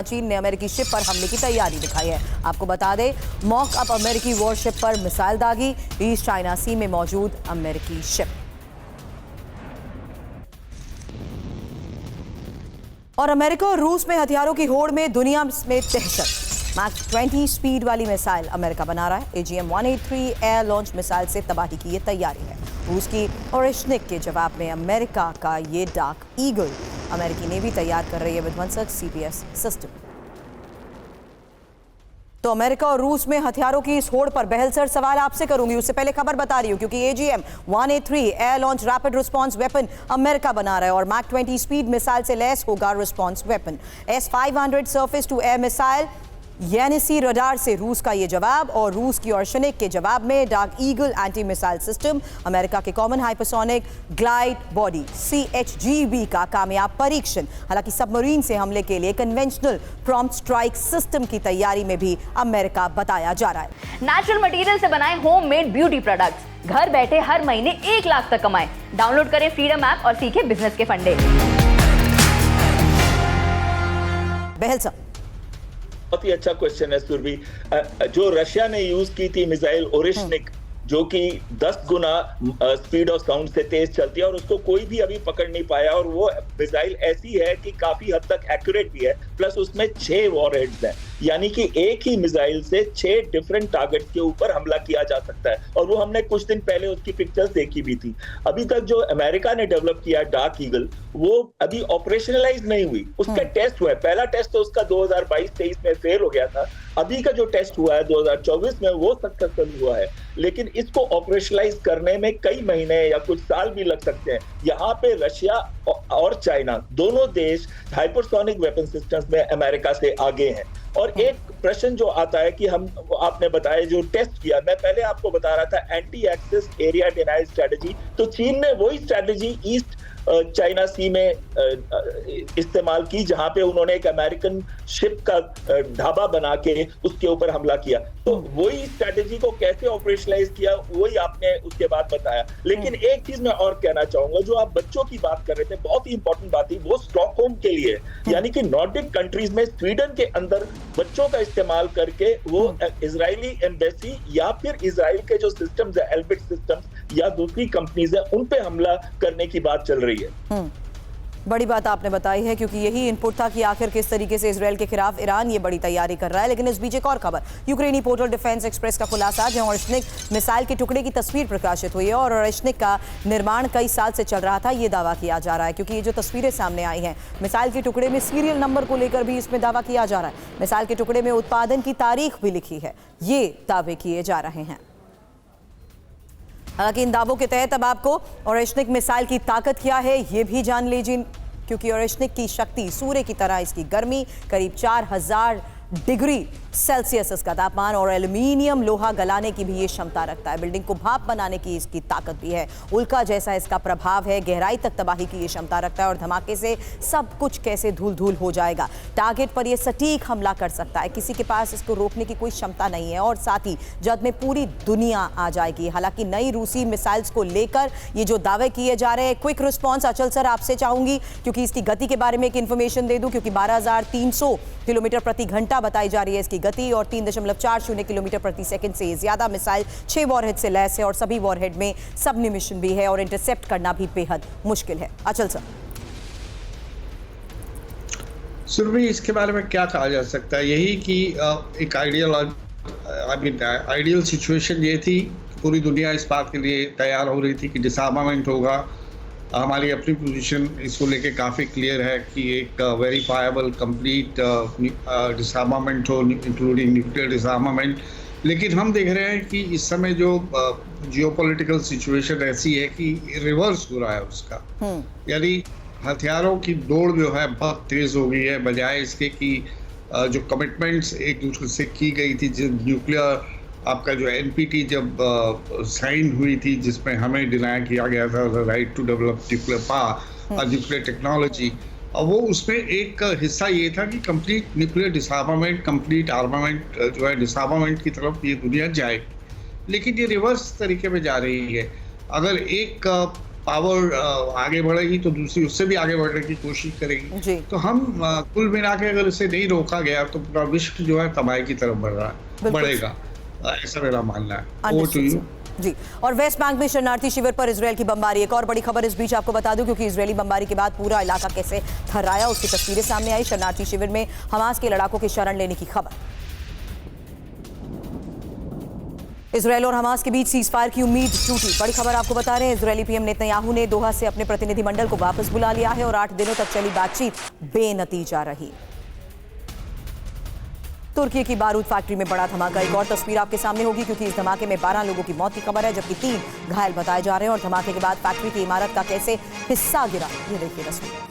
चीन ने अमेरिकी शिप पर हमले की तैयारी दिखाई है। आपको बता दें, मॉक अप अमेरिकी वॉरशिप पर मिसाइल दागी, ईस्ट चाइना सी में मौजूद अमेरिकी शिप। और अमेरिका और रूस में हथियारों की होड़ में दुनिया में दहशत। मैक 20 स्पीड वाली मिसाइल अमेरिका बना रहा है। AGM-183 एयर लॉन्च मिसाइल से तबाही की ये तैयारी है। रूस की ओरेशनिक के जवाब में अमेरिका का ये डार्क ईगल। अमेरिकी नेवी तैयार कर रही है विध्वंसक CPS सिस्टम। तो अमेरिका और रूस में हथियारों की इस होड़ पर बहल सर सवाल आपसे करूंगी, उससे पहले खबर बता रही हूं क्योंकि AGM-183 air launch rapid response weapon America बना रहा है और मैक 20 स्पीड मिसाइल से लैस होगा response weapon. S-500 surface to air missile यानीसी रडार से रूस का ये जवाब, और रूस की ओरेशनिक के जवाब में Dark Eagle anti missile system. America के common hypersonic glide body CHGB का कामयाब परीक्षण। हालांकि सबमरीन से हमले के लिए कन्वेंशनल प्रॉम्प्ट स्ट्राइक सिस्टम की तैयारी में भी अमेरिका बताया जा रहा है। नेचुरल मटेरियल से बनाए होममेड ब्यूटी प्रोडक्ट्स, घर बैठे हर महीने 1 लाख तक कमाएं। डाउनलोड करें फ्रीडम ऐप और सीखें बिजनेस के फंडे। बहल साहब, बहुत ही अच्छा क्वेश्चन है सुरभि। जो रशिया ने यूज की थी मिसाइल ओरेशनिक, जो कि 10 गुना स्पीड ऑफ साउंड से तेज चलती है और उसको कोई भी अभी पकड़ नहीं पाया, और वो मिसाइल ऐसी है कि काफी हद तक एक्यूरेट भी है, प्लस उसमें 6 वॉरहेड्स हैं, यानी कि एक ही मिसाइल से 6 डिफरेंट टारगेट के ऊपर हमला किया जा सकता है। और वो हमने कुछ दिन पहले उसकी पिक्चर्स देखी भी थी। अभी तक जो अमेरिका ने डेवलप किया डार्क ईगल, वो अभी ऑपरेशनलाइज नहीं हुई। उसका टेस्ट हुआ है, पहला टेस्ट तो उसका 2022-23 में फेल हो गया था। अभी का जो टेस्ट हुआ है 2024 में, वो सक्सेसफुल हुआ है, लेकिन इसको ऑपरेशनलाइज करने में कई महीने या कुछ साल भी लग सकते हैं। यहाँ पे रशिया और चाइना दोनों देश हाइपरसोनिक वेपन सिस्टम्स में अमेरिका से आगे हैं। और एक प्रश्न जो आता है कि आपने बताया जो टेस्ट किया, मैं पहले आपको बता रहा था anti access area denial strategy, तो चीन ने वही स्ट्रेटजी ईस्ट चाइना सी में इस्तेमाल की, जहां पे उन्होंने एक अमेरिकन शिप का ढाबा बना के उसके ऊपर हमला किया। तो वही स्ट्रेटजी को कैसे ऑपरेशनलाइज किया, वही आपने उसके बाद बताया। लेकिन एक चीज मैं और कहना चाहूंगा, जो आप बच्चों की बात कर रहे थे, बहुत ही इंपॉर्टेंट बात थी, वो स्टॉकहोम के लिए, यानी कि नॉर्डिक कंट्रीज में स्वीडन के अंदर बच्चों का इस्तेमाल करके वो इजरायली एम्बेसी या फिर इजराइल के जो सिस्टम्स है, एल्बिट सिस्टम्स या दूसरी कंपनीज है, उन पे हमला करने की बात चल रही है। बड़ी बात आपने बताई है, क्योंकि यही इनपुट था कि आखिर किस तरीके से इजराइल के खिलाफ ईरान ये बड़ी तैयारी कर रहा है। लेकिन इस बीच एक और खबर, यूक्रेनी पोर्टल डिफेंस एक्सप्रेस का खुलासा, जहां ओरेशनिक मिसाइल के टुकड़े की तस्वीर प्रकाशित हुई है और ओरेशनिक का निर्माण कई साल से चल रहा था, ये दावा किया जा रहा है। क्योंकि ये जो तस्वीरें सामने आई हैं, मिसाइल के टुकड़े में सीरियल नंबर को लेकर भी इसमें दावा किया जा रहा है। मिसाइल के टुकड़े में उत्पादन की तारीख भी लिखी है, ये दावे किए जा रहे हैं। हालांकि इन दावों के तहत अब आपको ओरेशनिक मिसाइल की ताकत क्या है ये भी जान लीजिए, क्योंकि ओरेशनिक की शक्ति सूर्य की तरह, इसकी गर्मी करीब 4000 डिग्री सेल्सियस इसका तापमान, और एल्यूमिनियम लोहा गलाने की भी ये क्षमता रखता है। बिल्डिंग को भाप बनाने की इसकी ताकत भी है। उल्का जैसा इसका प्रभाव है, गहराई तक तबाही की ये क्षमता रखता है, और धमाके से सब कुछ कैसे धूल धूल हो जाएगा। टारगेट पर ये सटीक हमला कर सकता है, किसी के पास इसको रोकने की कोई क्षमता नहीं है, और साथ ही जद में पूरी दुनिया आ जाएगी। हालांकि नई रूसी मिसाइल्स को लेकर ये जो दावे किए जा रहे हैं, क्विक रिस्पॉन्स अचल सर आपसे चाहूंगी, क्योंकि इसकी गति के बारे में एक इन्फॉर्मेशन दे दूं, क्योंकि 12300 किलोमीटर प्रति घंटा बताई जा रही है इसकी गति, और 3.40 किलोमीटर प्रति सेकंड से ज्यादा। मिसाइल 6 वॉरहेड से लैस है, और सभी वॉरहेड में सबनिमिशन भी है, और इंटरसेप्ट करना भी बेहद मुश्किल है। अचल सर, सुरभि, इसके बारे में क्या कहा जा सकता है? यही कि एक आइडियल सिचुएशन ये थी, पूरी दुनिया इस बात के लिए तैयार हो रही थी कि डिसआर्मामेंट होगा। हमारी अपनी पोजीशन इसको लेके काफ़ी क्लियर है कि एक वेरीफाइबल कंप्लीट डिसआर्मामेंट हो, इंक्लूडिंग न्यूक्लियर डिसआर्मामेंट। लेकिन हम देख रहे हैं कि इस समय जो जियोपॉलिटिकल सिचुएशन ऐसी है कि रिवर्स हो रहा है उसका, यानी हथियारों की दौड़ जो है बहुत तेज़ हो गई है, बजाय इसके कि जो कमिटमेंट्स एक दूसरे से की गई थी, जब न्यूक्लियर आपका जो NPT जब साइन हुई थी, जिसमें हमें डिनाई किया गया था right to develop nuclear power और न्यूक्लियर टेक्नोलॉजी, और वो उसमें एक हिस्सा ये था कि complete nuclear disarmament, complete armament जो है डिसआर्मामेंट की तरफ ये दुनिया जाए। लेकिन ये रिवर्स तरीके में जा रही है। अगर एक पावर आगे बढ़ेगी तो दूसरी उससे भी आगे बढ़ने की कोशिश करेगी। जी। तो हम कुल मिला के अगर इसे नहीं रोका गया तो पूरा विश्व जो है तबाही की तरफ बढ़ रहा है, बिल्कुल। बढ़ेगा, ऐसा मेरा मानना है। Over to Understood, you. sir. जी, और वेस्ट बैंक में शरणार्थी शिविर पर इजरायल की बमबारी। एक और बड़ी खबर इस बीच आपको बता दूं, क्योंकि इजरायली बमबारी के बाद पूरा इलाका कैसे थर्राया उसकी तस्वीरें सामने आई। शरणार्थी शिविर में हमास के लड़ाकों के शरण लेने की खबर। इजरायल और हमास के बीच सीजफायर की उम्मीद टूटी। बड़ी खबर आपको बता रहे हैं, इजरायली पीएम नेतन्याहू ने दोहा से अपने प्रतिनिधिमंडल को वापस बुला लिया है और 8 दिनों तक चली बातचीत बेनतीजा रही। तुर्की की बारूद फैक्ट्री में बड़ा धमाका। एक और तस्वीर आपके सामने होगी, क्योंकि इस धमाके में 12 लोगों की मौत की खबर है, जबकि 3 घायल बताए जा रहे हैं। और धमाके के बाद फैक्ट्री की इमारत का कैसे हिस्सा गिरा, ये देखिए तस्वीर।